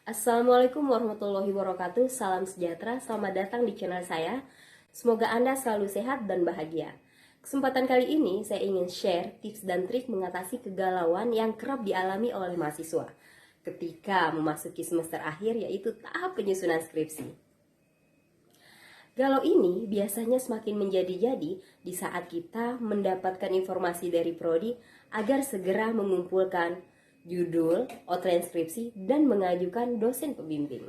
Assalamualaikum warahmatullahi wabarakatuh. Salam sejahtera, selamat datang di channel saya. Semoga Anda selalu sehat dan bahagia. Kesempatan kali ini saya ingin share tips dan trik mengatasi kegalauan yang kerap dialami oleh mahasiswa ketika memasuki semester akhir, yaitu tahap penyusunan skripsi. Galau ini biasanya semakin menjadi-jadi di saat kita mendapatkan informasi dari prodi agar segera mengumpulkan judul, outline skripsi, dan mengajukan dosen pembimbing.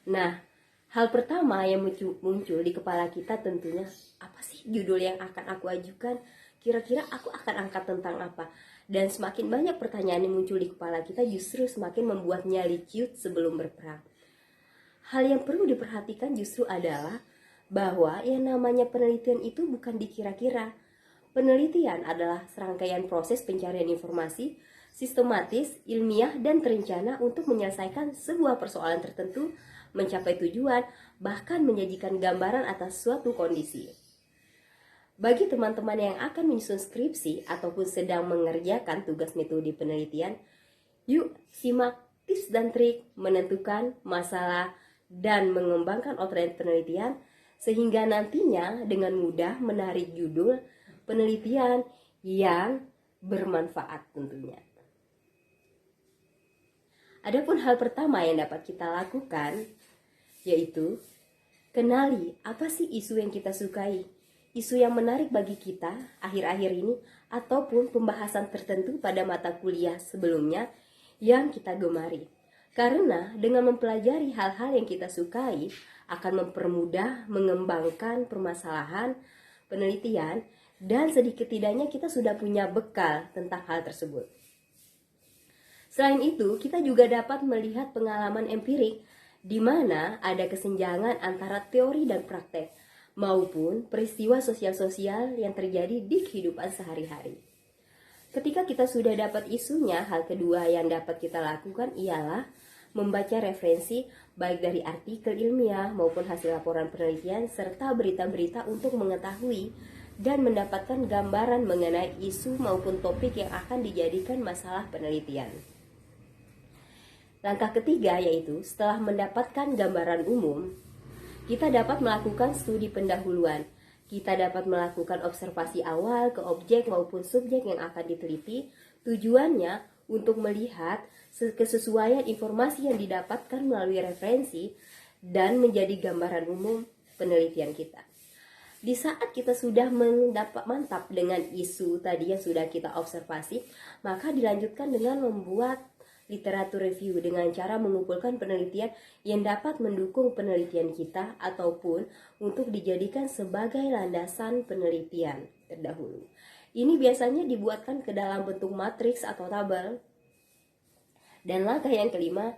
Nah, hal pertama yang muncul di kepala kita tentunya, apa sih judul yang akan aku ajukan? Kira-kira aku akan angkat tentang apa? Dan semakin banyak pertanyaan yang muncul di kepala kita justru semakin membuat nyali ciut sebelum berperang. Hal yang perlu diperhatikan justru adalah bahwa yang namanya penelitian itu bukan dikira-kira. Penelitian adalah serangkaian proses pencarian informasi, sistematis, ilmiah, dan terencana untuk menyelesaikan sebuah persoalan tertentu, mencapai tujuan, bahkan menyajikan gambaran atas suatu kondisi. Bagi teman-teman yang akan menyusun skripsi ataupun sedang mengerjakan tugas metode penelitian, yuk simak tips dan trik menentukan masalah dan mengembangkan outline penelitian sehingga nantinya dengan mudah menarik judul penelitian yang bermanfaat tentunya. Adapun hal pertama yang dapat kita lakukan yaitu kenali apa sih isu yang kita sukai, isu yang menarik bagi kita akhir-akhir ini ataupun pembahasan tertentu pada mata kuliah sebelumnya yang kita gemari. Karena dengan mempelajari hal-hal yang kita sukai akan mempermudah mengembangkan permasalahan penelitian dan sedikit tidaknya kita sudah punya bekal tentang hal tersebut. Selain itu, kita juga dapat melihat pengalaman empirik di mana ada kesenjangan antara teori dan praktek maupun peristiwa sosial-sosial yang terjadi di kehidupan sehari-hari. Ketika kita sudah dapat isunya, hal kedua yang dapat kita lakukan ialah membaca referensi baik dari artikel ilmiah maupun hasil laporan penelitian serta berita-berita untuk mengetahui dan mendapatkan gambaran mengenai isu maupun topik yang akan dijadikan masalah penelitian. Langkah ketiga yaitu setelah mendapatkan gambaran umum, kita dapat melakukan studi pendahuluan. Kita dapat melakukan observasi awal ke objek maupun subjek yang akan diteliti. Tujuannya untuk melihat kesesuaian informasi yang didapatkan melalui referensi dan menjadi gambaran umum penelitian kita. Di saat kita sudah mantap dengan isu tadi yang sudah kita observasi, maka dilanjutkan dengan membuat literatur review dengan cara mengumpulkan penelitian yang dapat mendukung penelitian kita ataupun untuk dijadikan sebagai landasan penelitian terdahulu. Ini biasanya dibuatkan ke dalam bentuk matriks atau tabel. Dan langkah yang kelima,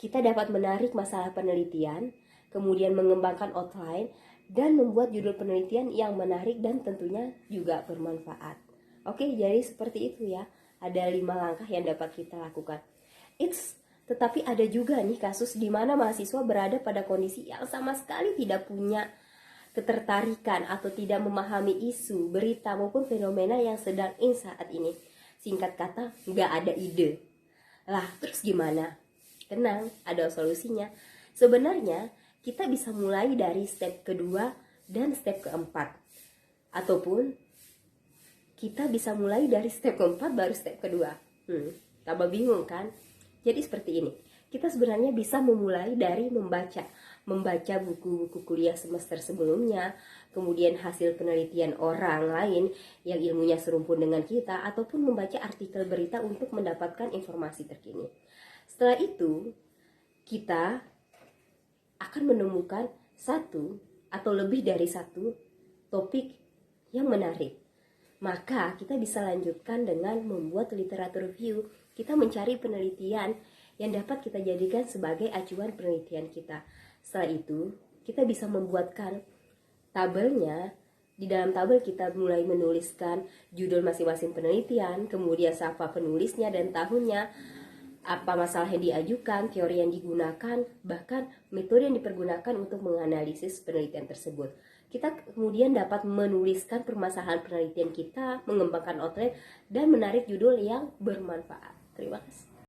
kita dapat menarik masalah penelitian, kemudian mengembangkan outline, dan membuat judul penelitian yang menarik dan tentunya juga bermanfaat. Oke, jadi seperti itu ya. Ada 5 langkah yang dapat kita lakukan. Tetapi ada juga nih kasus di mana mahasiswa berada pada kondisi yang sama sekali tidak punya ketertarikan atau tidak memahami isu, berita maupun fenomena yang sedang in saat ini. Singkat kata, nggak ada ide. Lah, terus gimana? Tenang, ada solusinya. Sebenarnya, kita bisa mulai dari step kedua dan step keempat. Ataupun, kita bisa mulai dari step keempat baru step kedua. Tambah bingung kan? Jadi seperti ini. Kita sebenarnya bisa memulai dari membaca buku-buku kuliah semester sebelumnya, kemudian hasil penelitian orang lain yang ilmunya serumpun dengan kita, ataupun membaca artikel berita untuk mendapatkan informasi terkini. Setelah itu, kita akan menemukan satu atau lebih dari satu topik yang menarik. Maka kita bisa lanjutkan dengan membuat literatur review. Kita mencari penelitian yang dapat kita jadikan sebagai acuan penelitian kita. Setelah itu, kita bisa membuatkan tabelnya. Di dalam tabel kita mulai menuliskan judul masing-masing penelitian, kemudian siapa penulisnya dan tahunnya, apa masalah yang diajukan, teori yang digunakan, bahkan metode yang dipergunakan untuk menganalisis penelitian tersebut. Kita kemudian dapat menuliskan permasalahan penelitian kita, mengembangkan outline, dan menarik judul yang bermanfaat. Terima kasih.